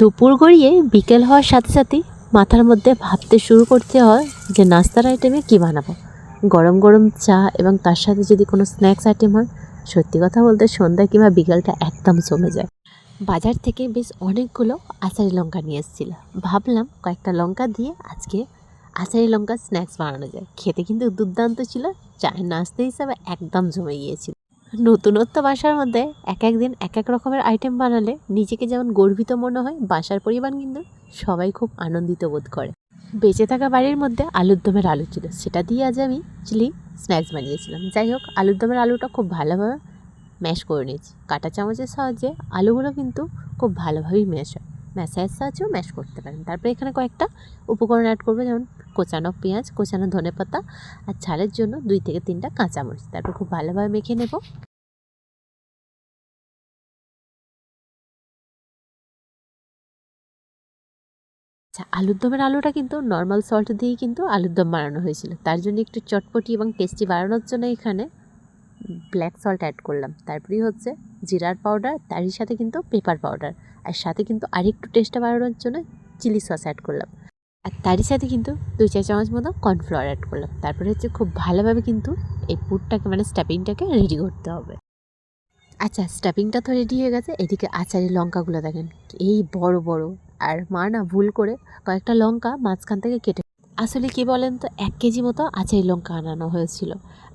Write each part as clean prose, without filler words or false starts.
দুপুর গড়িয়ে বিকেল হওয়ার সাথে সাথেই মাথার মধ্যে ভাবতে শুরু করতে হয় যে নাস্তার আইটেমে কী বানাবো। গরম গরম চা এবং তার সাথে যদি কোনো স্ন্যাক্স আইটেম হয়, সত্যি কথা বলতে সন্ধ্যা কিংবা বিকেলটা একদম জমে যায়। বাজার থেকে বেশ অনেকগুলো আচারি লঙ্কা নিয়ে এসেছিল। ভাবলাম কয়েকটা লঙ্কা দিয়ে আজকে আচারি লঙ্কা স্ন্যাক্স বানানো যায়। খেতে কিন্তু দুর্দান্ত ছিল, চায়ের নাস্তা হিসাবে একদম জমে গিয়েছিল। নতুনত্ব বাসার মধ্যে এক এক দিন এক এক রকমের আইটেম বানালে নিজেকে যেমন গর্বিত মনে হয়, বাসার পরিবার কিন্তু সবাই খুব আনন্দিত বোধ করে। বেঁচে থাকা বাড়ির মধ্যে আলুর দমের আলু ছিল, সেটা দিয়ে আজ আমি চিলি স্ন্যাক্স বানিয়েছিলাম। যাই হোক, আলুর দমের আলুটা খুব ভালোভাবে ম্যাশ করে নিয়েছি। কাঁটা চামচের সাহায্যে আলুগুলো কিন্তু খুব ভালোভাবেই ম্যাশ হয়, ম্যাশের সাহায্যেও ম্যাশ করতে পারেন। তারপরে এখানে কয়েকটা উপকরণ অ্যাড করবে, যেমন কোচানো পেঁয়াজ, কোচানো ধনেপাতা আর ঝালের জন্য 2 থেকে 3টা কাঁচামরিচ। তারপর খুব ভালোভাবে মেখে নেব। আচ্ছা, আলুর দমের আলুটা কিন্তু নর্মাল সল্ট দিয়েই কিন্তু আলুর দম বানানো হয়েছিল। তার জন্য একটু চটপটি এবং টেস্টি বানানোর জন্য এখানে ব্ল্যাক সল্ট অ্যাড করলাম। তারপরেই হচ্ছে জিরার পাউডার, তারই সাথে কিন্তু পেপার পাউডার, আর সাথে কিন্তু আরেকটু টেস্টটা বাড়ানোর জন্য চিলি সস অ্যাড করলাম। আর তারই সাথে কিন্তু 2-4 চামচ মতো কর্নফ্লাওয়ার অ্যাড করলাম। তারপরে হচ্ছে খুব ভালোভাবে কিন্তু এই পুরটাকে মানে স্টাফিংটাকে রেডি করতে হবে। আচ্ছা, স্টাফিংটা তো রেডি হয়ে গেছে। এদিকে আচারি লঙ্কাগুলো দেখেন এই বড় বড়, আর মা না ভুল করে কয়েকটা লঙ্কা মাঝখান থেকে কেটে, আসলে কি বলেন তো 1 কেজি মতো আচারি লঙ্কা আনানো হয়েছিল।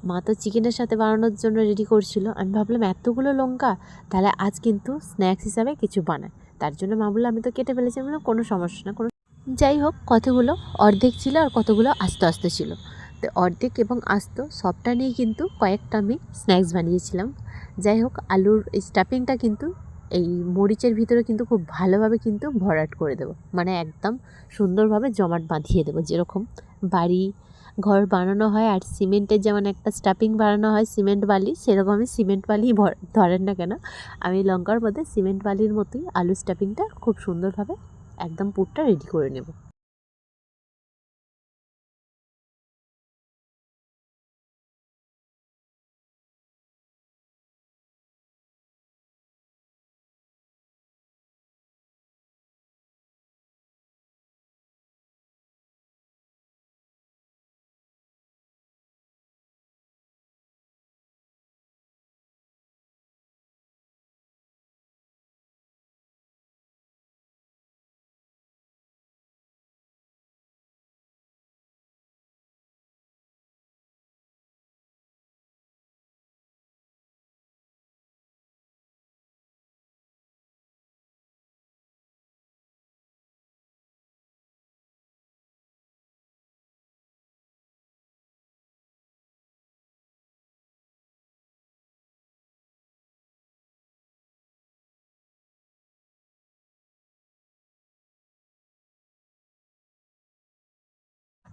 মা তো চিকেনের সাথে বানানোর জন্য রেডি করছিল। আমি ভাবলাম এতগুলো লঙ্কা, তাহলে আজ কিন্তু স্ন্যাক্স হিসাবে কিছু বানায়। তার জন্য মা বললো আমি তো কেটে ফেলেছি। আমি বললাম কোনো সমস্যা না, কোনো। যাই হোক, কতগুলো অর্ধেক ছিল আর কতগুলো আস্তে আস্তে ছিল। তো অর্ধেক এবং আস্ত সবটা নিয়ে কিন্তু কয়েকটা আমি স্ন্যাক্স বানিয়েছিলাম। যাই হোক, আলুর এই স্টাফিংটা কিন্তু এই মরিচের ভিতরে কিন্তু খুব ভালোভাবে কিন্তু ভরাট করে দেবো, মানে একদম সুন্দরভাবে জমাট বাঁধিয়ে দেবো। যেরকম বাড়ি ঘর বানানো হয় আর সিমেন্টের যেমন একটা স্টাফিং বানানো হয় সিমেন্ট বালি, সেরকম আমি সিমেন্ট বালি ধরেন না কেন, আমি লঙ্কার মধ্যে সিমেন্ট বালির মতোই আলু স্টাফিংটা খুব সুন্দরভাবে একদম পুরটা রেডি করে নেব।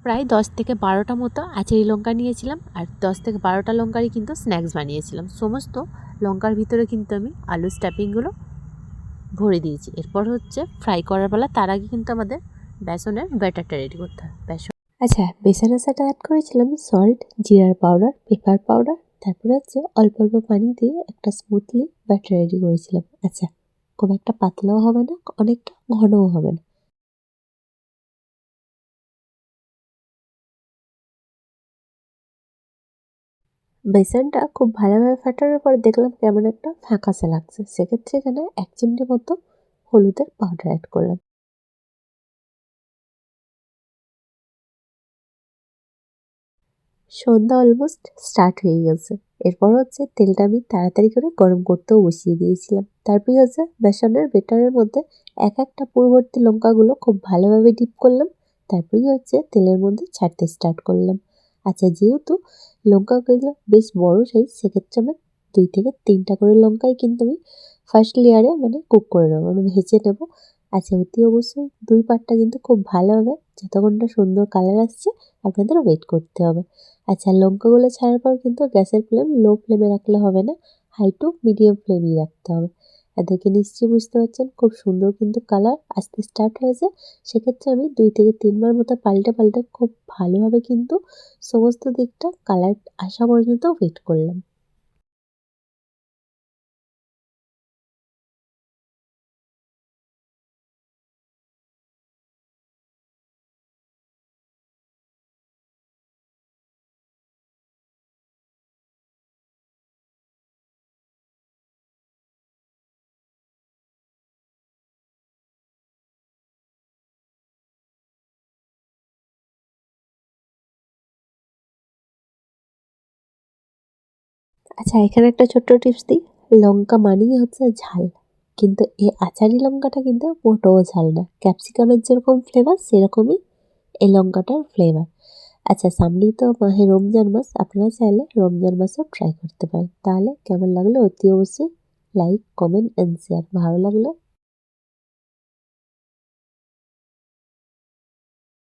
প্রায় 10 থেকে 12টা মতো আচারি লঙ্কা নিয়েছিলাম, আর 10 থেকে 12টা লঙ্কারই কিন্তু স্ন্যাক্স বানিয়েছিলাম। সমস্ত লঙ্কার ভিতরে কিন্তু আমি আলু স্টাফিংগুলো ভরে দিয়েছি। এরপর হচ্ছে ফ্রাই করার বেলা, তার আগে কিন্তু আমাদের বেসনের ব্যাটারটা রেডি করতে হবে। আচ্ছা, বেসনের সাথে অ্যাড করেছিলাম সল্ট, জিরার পাউডার, পেপার পাউডার, তারপরে হচ্ছে অল্প অল্প পানি দিয়ে একটা স্মুথলি ব্যাটার রেডি করেছিলাম। আচ্ছা, খুব একটা পাতলাও হবে না, অনেকটা ঘনও হবে না। বেসনটা খুব ভালোভাবে ফাটানোর পর দেখলাম কেমন একটা ফ্যাকাসে লাগছে। সেক্ষেত্রে এখানে 1 চিমটে মতো হলুদের পাউডার অ্যাড করলাম। সন্ধ্যা অলমোস্ট স্টার্ট হয়ে গেছে। এরপর হচ্ছে তেলটা আমি তাড়াতাড়ি করে গরম করতেও বসিয়ে দিয়েছিলাম। তারপরে হচ্ছে বেসনের বেটারের মধ্যে এক একটা পূর্ববর্তী লঙ্কাগুলো খুব ভালোভাবে ডিপ করলাম। তারপরেই হচ্ছে তেলের মধ্যে ছাড়তে স্টার্ট করলাম। আচ্ছা, যেহেতু লঙ্কাগুলো বেশ বড় সাইজ, সেক্ষেত্রে আমার 2 থেকে 3টা করে লঙ্কাই কিন্তু আমি ফার্স্ট লেয়ারে মানে কুক করে নেবো, মানে ভেজে নেবো। আচ্ছা, অতি অবশ্যই 2 পার্টটা কিন্তু খুব ভালোভাবে যতক্ষণ না সুন্দর কালার আসছে আপনাদের ওয়েট করতে হবে। আচ্ছা, লঙ্কাগুলো ছাড়ার পর কিন্তু গ্যাসের ফ্লেম লো ফ্লেমে রাখলে হবে না, হাই টু মিডিয়াম ফ্লেমেই রাখতে হবে। আর দেখে নিশ্চয়ই বুঝতে পারছেন খুব সুন্দর কিন্তু কালার আসতে স্টার্ট হয়েছে। সেক্ষেত্রে আমি 2 থেকে 3বার মতো পাল্টে পাল্টে খুব ভালোভাবে কিন্তু সমস্ত দিকটা কালার আসা পর্যন্ত ওয়েট করলাম। আচ্ছা, এখানে একটা ছোট্ট টিপস দিই। লঙ্কা মানেই হচ্ছে ঝাল, কিন্তু এই আচারি লঙ্কাটা কিন্তু মোটেও ঝাল না। ক্যাপসিকামের যেরকম ফ্লেভার সেরকমই এই লঙ্কাটার ফ্লেভার। আচ্ছা, সামনেই তো মাহে রমজান মাস, আপনারা চাইলে রমজান মাসও ট্রাই করতে পারেন। তাহলে কেমন লাগলো অতি অবশ্যই লাইক, কমেন্ট অ্যান্ড শেয়ার। ভালো লাগলে